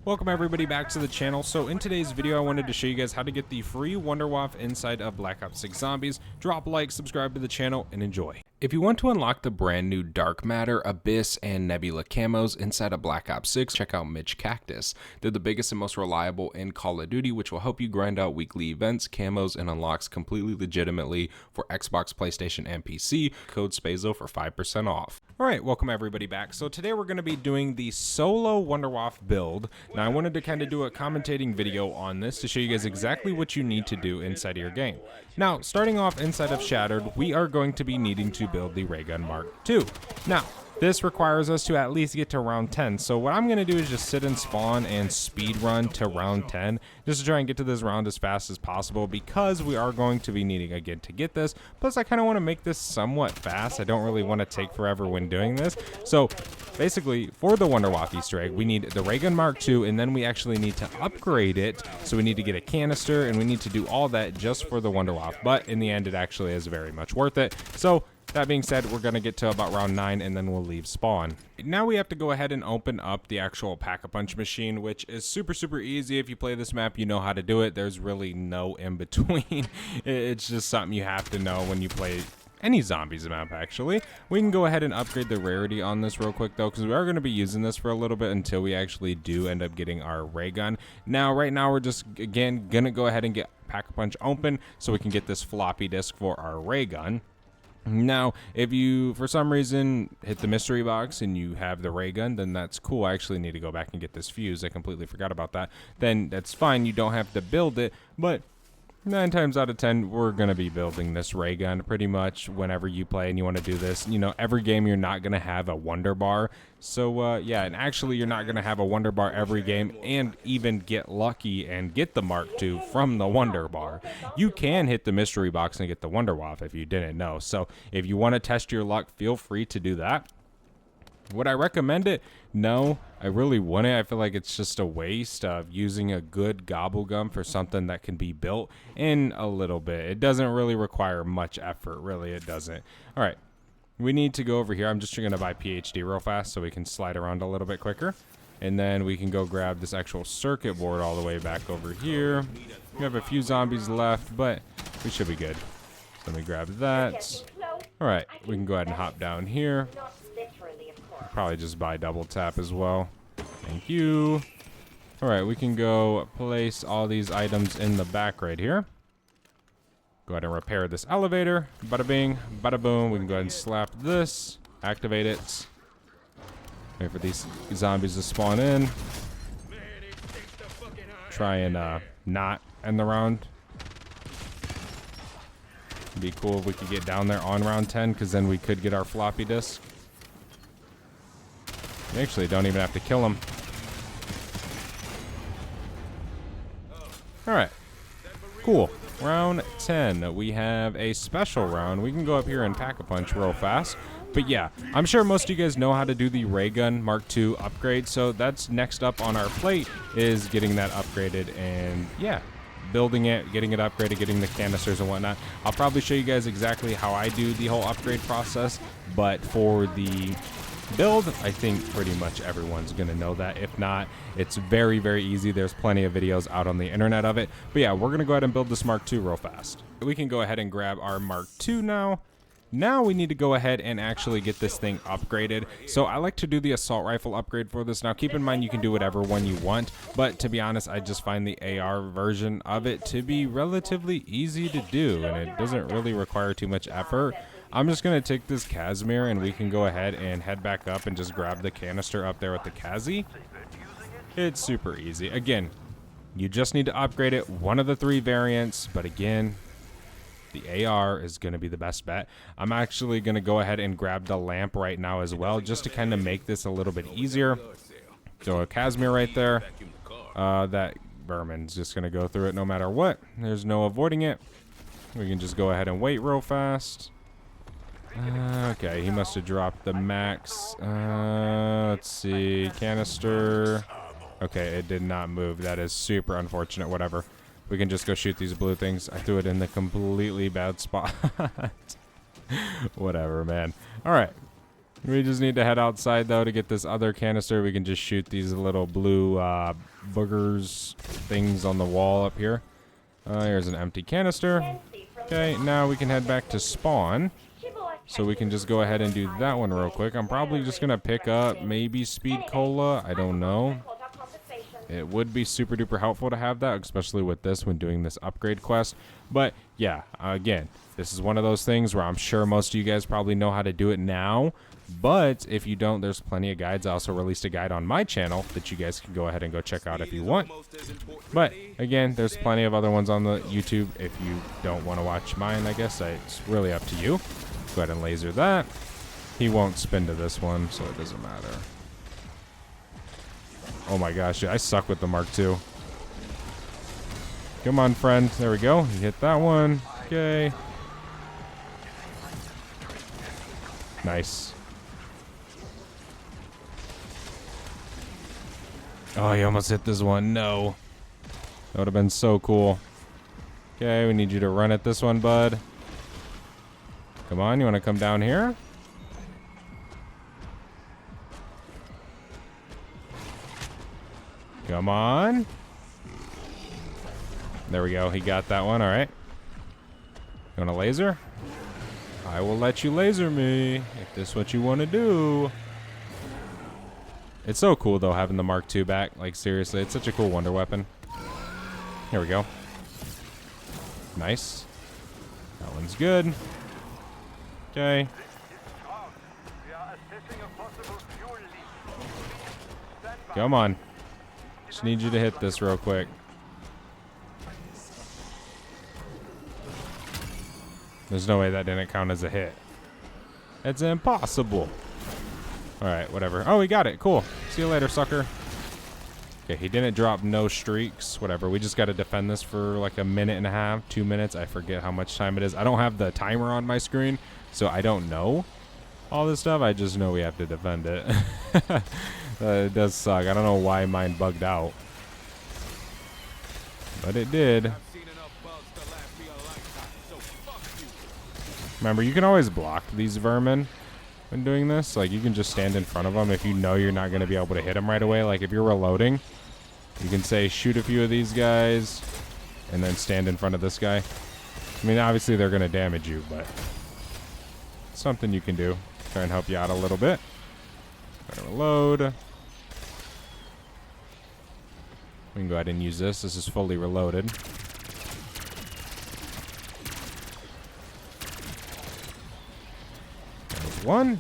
Welcome everybody back to the channel. So in today's video I wanted to show you guys how to get the free WUNDERWAFFE inside of Black Ops 6 Zombies. Drop a like, subscribe to the channel, and enjoy. If you want to unlock the brand new Dark Matter, Abyss, and Nebula camos inside of Black Ops 6, check out Mitch Cactus. They're the biggest and most reliable in Call of Duty, which will help you grind out weekly events, camos, and unlocks completely legitimately for Xbox, PlayStation, and PC. Code SPAZO for 5% off. Alright, welcome everybody back. So today we're going to be doing the solo WUNDERWAFFE build. Now I wanted to kind of do a commentating video on this to show you guys exactly what you need to do inside of your game. Now, starting off inside of Shattered, we are going to be needing to build the Ray Gun Mark II. Now, this requires us to at least get to round 10. So what I'm going to do is just sit and spawn and speed run to round 10 just to try and get to this round as fast as possible because we are going to be needing again to get this. Plus, I kind of want to make this somewhat fast. I don't really want to take forever when doing this. So basically, for the WUNDERWAFFE Easter egg, we need the Ray Gun Mark II, and then we actually need to upgrade it. So we need to get a canister, and we need to do all that just for the WUNDERWAFFE. But in the end, it actually is very much worth it. So that being said, we're going to get to about round 9 and then we'll leave spawn. Now we have to go ahead and open up the actual Pack-a-Punch machine, which is super easy. If you play this map, you know how to do it. There's really no in-between. It's just something you have to know when you play any zombies map, actually. We can go ahead and upgrade the rarity on this real quick, though, because we are going to be using this for a little bit until we actually do end up getting our ray gun. Now, right now, we're just, again, going to go ahead and get Pack-a-Punch open so we can get this floppy disk for our ray gun. Now, if you, for some reason, hit the mystery box and you have the ray gun, then that's cool. I actually need to go back and get this fuse. I completely forgot about that. Then that's fine. You don't have to build it, but 9 times out of 10, we're going to be building this ray gun pretty much whenever you play and you want to do this. You know, every game you're not going to have a wonder bar. So, yeah, and actually you're not going to have a wonder bar every game and even get lucky and get the Mark II from the wonder bar. You can hit the mystery box and get the WUNDERWAFFE if you didn't know. So if you want to test your luck, feel free to do that. Would I recommend it? No, I really wouldn't. I feel like it's just a waste of using a good gobblegum for something that can be built in a little bit. It doesn't really require much effort, really, it doesn't. All right, we need to go over here. I'm just going to buy PhD real fast so we can slide around a little bit quicker. And then we can go grab this actual circuit board all the way back over here. We have a few zombies left, but we should be good. So let me grab that. All right, we can go ahead and hop down here. Probably just buy double tap as well. Thank you. All right, we can go place all these items in the back right here. Go ahead and repair this elevator. Bada bing, bada boom. We can go ahead and slap this, activate it. Wait for these zombies to spawn in. Try and not end the round. It'd be cool if we could get down there on round 10, because then we could get our floppy disk. We actually don't even have to kill him. Alright. Cool. Round 10. We have a special round. We can go up here and Pack-a-Punch real fast. But yeah, I'm sure most of you guys know how to do the Ray Gun Mark II upgrade. So that's next up on our plate is getting that upgraded and yeah, building it, getting it upgraded, getting the canisters and whatnot. I'll probably show you guys exactly how I do the whole upgrade process. But for the build, I think pretty much everyone's gonna know that. If not, it's very easy. There's plenty of videos out on the internet of it. But yeah, we're gonna go ahead and build this Mark II real fast. We can go ahead and grab our Mark II now. Now we need to go ahead and actually get this thing upgraded. So I like to do the assault rifle upgrade for this. Now keep in mind you can do whatever one you want, but to be honest, I just find the AR version of it to be relatively easy to do and it doesn't really require too much effort. I'm just going to take this Casimir and we can go ahead and head back up and just grab the canister up there with the Kazi. It's super easy. Again, you just need to upgrade it, one of the 3 variants, but again, the AR is going to be the best bet. I'm actually going to go ahead and grab the lamp right now as well, just to kind of make this a little bit easier. So a Casimir right there. That Berman's just going to go through it no matter what. There's no avoiding it. We can just go ahead and wait real fast. Okay, he must have dropped the max. Let's see, canister. Okay, it did not move. That is super unfortunate. Whatever. We can just go shoot these blue things. I threw it in the completely bad spot. Whatever, man. All right. We just need to head outside, though, to get this other canister. We can just shoot these little blue boogers things on the wall up here. Here's an empty canister. Okay, now we can head back to spawn. So we can just go ahead and do that one real quick. I'm probably just going to pick up maybe speed cola. I don't know. It would be super duper helpful to have that, especially with this when doing this upgrade quest. But yeah, again, this is one of those things where I'm sure most of you guys probably know how to do it now. But if you don't, there's plenty of guides. I also released a guide on my channel that you guys can go ahead and go check out if you want. But again, there's plenty of other ones on the YouTube. If you don't want to watch mine, I guess it's really up to you. Go ahead and laser that. He won't spin to this one, so it doesn't matter. Oh my gosh, I suck with the Mark II. Come on, friend. There we go. You hit that one. Okay. Nice. Oh, you almost hit this one. No. That would have been so cool. Okay, we need you to run at this one, bud. Come on, you want to come down here? Come on. There we go. He got that one. All right. You want a laser? I will let you laser me if this is what you want to do. It's so cool, though, having the Mark II back. Like, seriously, it's such a cool wonder weapon. Here we go. Nice. That one's good. Okay. Come on. Just need you to hit this real quick. There's no way that didn't count as a hit. It's impossible. Alright, whatever. Oh, we got it. Cool. See you later, sucker. Okay, he didn't drop no streaks. Whatever. We just got to defend this for like a minute and a half, 2 minutes. I forget how much time it is. I don't have the timer on my screen, so I don't know all this stuff. I just know we have to defend it. It does suck. I don't know why mine bugged out. But it did. Remember, you can always block these vermin when doing this. Like, you can just stand in front of them if you know you're not going to be able to hit them right away. Like, if you're reloading, you can say, shoot a few of these guys, and then stand in front of this guy. I mean, obviously, they're going to damage you, but it's something you can do. Try and help you out a little bit. Gotta reload. We can go ahead and use this. This is fully reloaded. There's one.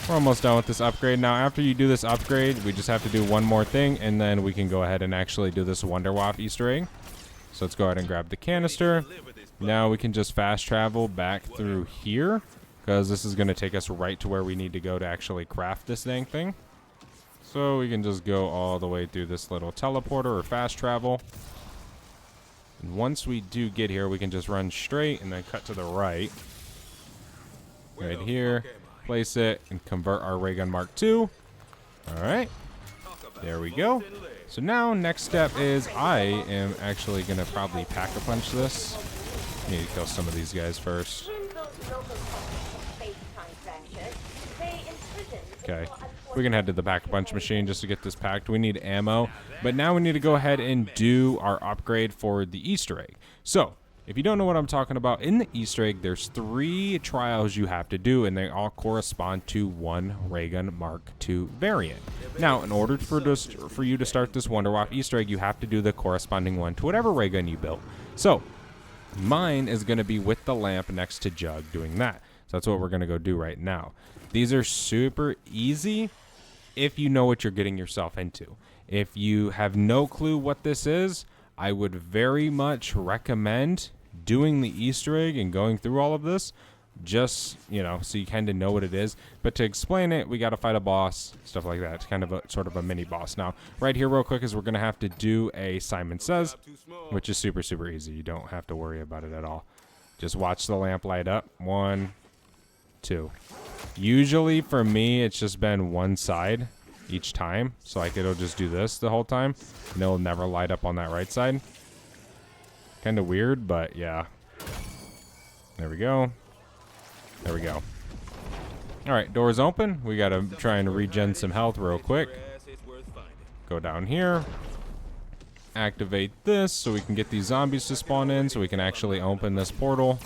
We're almost done with this upgrade. Now, after you do this upgrade, we just have to do one more thing, and then we can go ahead and actually do this WUNDERWAFFE Easter egg. So let's go ahead and grab the canister. Now we can just fast travel back through here, because this is going to take us right to where we need to go to actually craft this dang thing. So we can just go all the way through this little teleporter or fast travel. And once we do get here, we can just run straight and then cut to the right. Right here. Place it and convert our ray gun Mark II. Alright. There we go. So now, next step is I am actually going to probably pack-a-punch this. I need to kill some of these guys first. Okay. We're going to head to the pack-a-punch machine just to get this packed. We need ammo. But now we need to go ahead and do our upgrade for the Easter egg. So, if you don't know what I'm talking about, in the Easter egg, there's 3 trials you have to do, and they all correspond to one ray gun Mark II variant. Now, in order for you to start this WUNDERWAFFE Easter egg, you have to do the corresponding one to whatever ray gun you built. So, mine is going to be with the lamp next to Jug doing that. So that's what we're going to go do right now. These are super easy if you know what you're getting yourself into. If you have no clue what this is, I would very much recommend doing the Easter egg and going through all of this, just, you know, so you kind of know what it is. But to explain it, we got to fight a boss, stuff like that. It's kind of a sort of a mini boss. Now, right here real quick is we're going to have to do a Simon Says, which is super, super easy. You don't have to worry about it at all. Just watch the lamp light up. 1, 2. Usually for me, it's just been one side each time. So like it'll just do this the whole time, and it'll never light up on that right side. Kind of weird, but yeah. There we go. There we go. All right, doors open. We gotta try and regen some health real quick. Go down here. Activate this so we can get these zombies to spawn in so we can actually open this portal.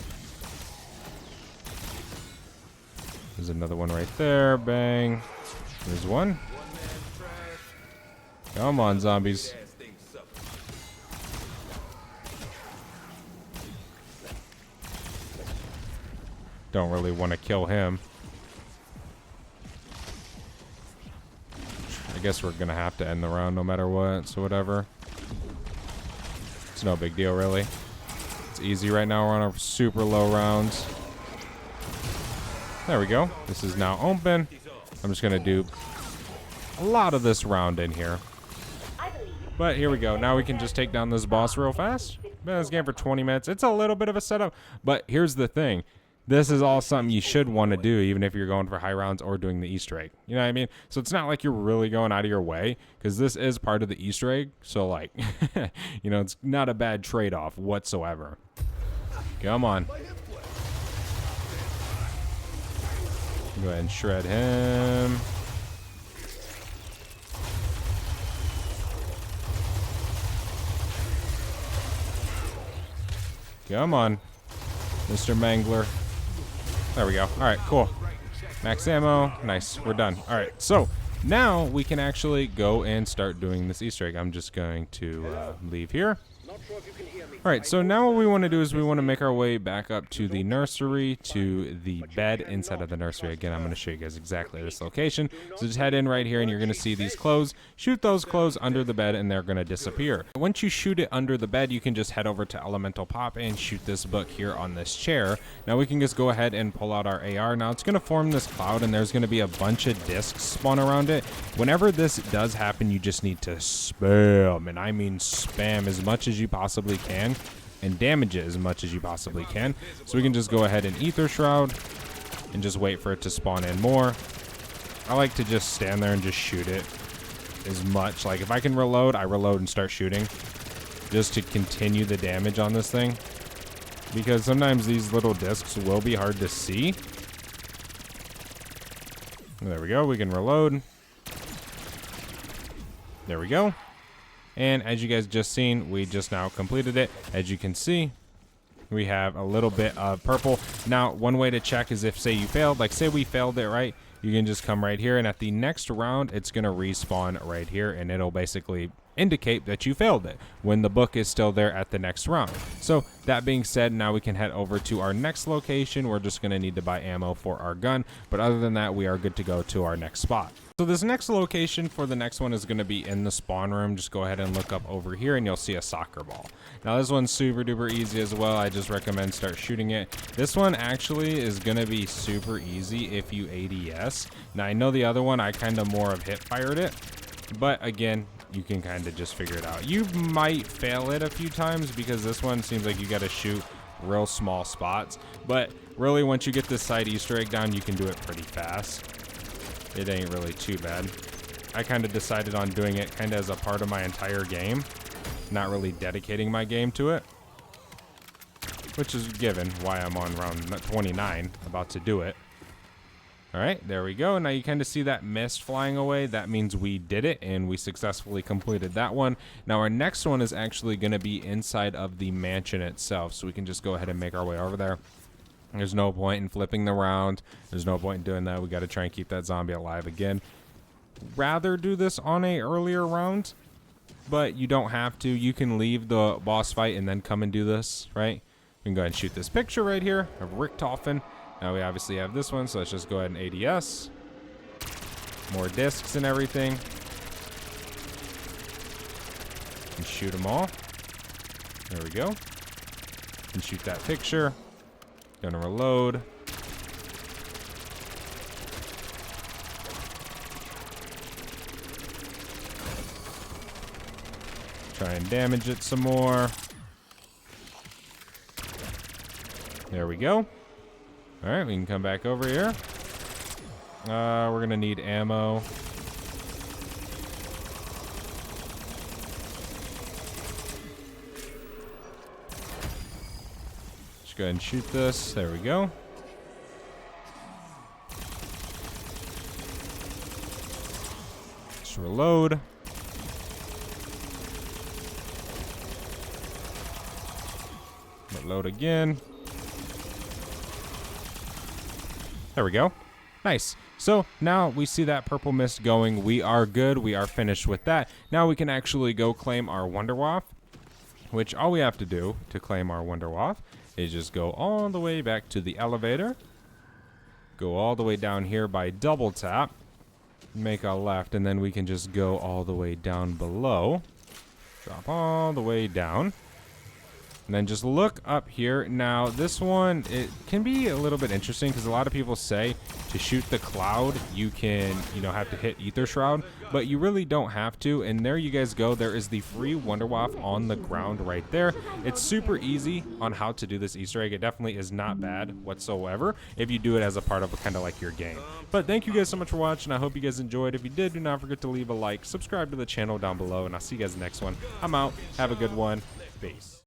There's another one right there. Bang. There's one. Come on, zombies. Don't really want to kill him. I guess we're gonna have to end the round no matter what, so whatever. It's no big deal, really. It's easy right now. We're on our super low rounds. There we go. This is now open. I'm just gonna do a lot of this round in here. But here we go. Now we can just take down this boss real fast. Been in this game for 20 minutes. It's a little bit of a setup, but here's the thing. This is all something you should want to do, even if you're going for high rounds or doing the Easter egg. You know what I mean? So it's not like you're really going out of your way, because this is part of the Easter egg. So, like, you know, it's not a bad trade-off whatsoever. Come on. Go ahead and shred him. Come on, Mr. Mangler. There we go. All right, cool. Max ammo. Nice. We're done. All right, so now we can actually go and start doing this Easter egg. I'm just going to leave here. All right, so now what we want to do is we want to make our way back up to the nursery, to the bed inside of the nursery. Again, I'm going to show you guys exactly this location. So just head in right here and you're going to see these clothes. Shoot those clothes under the bed and they're going to disappear. Once you shoot it under the bed, you can just head over to Elemental Pop and shoot this book here on this chair. Now we can just go ahead and pull out our AR. Now it's going to form this cloud and there's going to be a bunch of discs spawn around it. Whenever this does happen, you just need to spam, and I mean spam as much as you possibly can and damage it as much as you possibly can. So we can just go ahead and Ether Shroud and just wait for it to spawn in more. I like to just stand there and just shoot it as much. Like if I can reload, I reload and start shooting just to continue the damage on this thing, because sometimes these little discs will be hard to see. There we go. We can reload. There we go. And as you guys just seen, we just now completed it. As you can see, we have a little bit of purple. Now, one way to check is if, say, you failed, like say we failed it, right? You can just come right here, and at the next round, it's going to respawn right here, and it'll basically indicate that you failed it when the book is still there at the next round. So that being said, now we can head over to our next location. We're just going to need to buy ammo for our gun, but other than that, we are good to go to our next spot. So this next location for the next one is going to be in the spawn room. Just go ahead and look up over here and you'll see a soccer ball. Now this one's super duper easy as well. I just recommend start shooting it. This one actually is going to be super easy if you ADS. Now I know the other one I kind of more of hip fired it, but again, you can kind of just figure it out. You might fail it a few times because this one seems like you got to shoot real small spots, but really once you get this side Easter egg down, you can do it pretty fast. It ain't really too bad. I kind of decided on doing it kind of as a part of my entire game, not really dedicating my game to it, which is given why I'm on round 29 about to do it. All right, there we go. Now you kind of see that mist flying away. That means we did it and we successfully completed that one. Now our next one is actually going to be inside of the mansion itself, so we can just go ahead and make our way over there. There's no point in flipping the round. There's no point in doing that. We got to try and keep that zombie alive again. Rather do this on a earlier round, but you don't have to. You can leave the boss fight and then come and do this, right? We can go ahead and shoot this picture right here of Richtofen. Now we obviously have this one, so let's just go ahead and ADS. More discs and everything. And shoot them all. There we go. And shoot that picture. Gonna reload. Try and damage it some more. There we go. All right, we can come back over here. We're gonna need ammo. Just go ahead and shoot this. There we go. load. Let it load again. There we go. Nice. So now we see that purple mist going. We are good. We are finished with that. Now we can actually go claim our WUNDERWAFFE, which all we have to do to claim our WUNDERWAFFE is just go all the way back to the elevator, go all the way down here by double tap, make a left, and then we can just go all the way down below, drop all the way down. And then just look up here. Now this one, it can be a little bit interesting because a lot of people say to shoot the cloud you can, have to hit Ether Shroud, but you really don't have to. And there you guys go. There is the free WUNDERWAFFE on the ground right there. It's super easy on how to do this Easter egg. It definitely is not bad whatsoever if you do it as a part of kind of like your game. But thank you guys so much for watching. I hope you guys enjoyed. If you did, do not forget to leave a like, subscribe to the channel down below, and I'll see you guys next one. I'm out. Have a good one. Peace.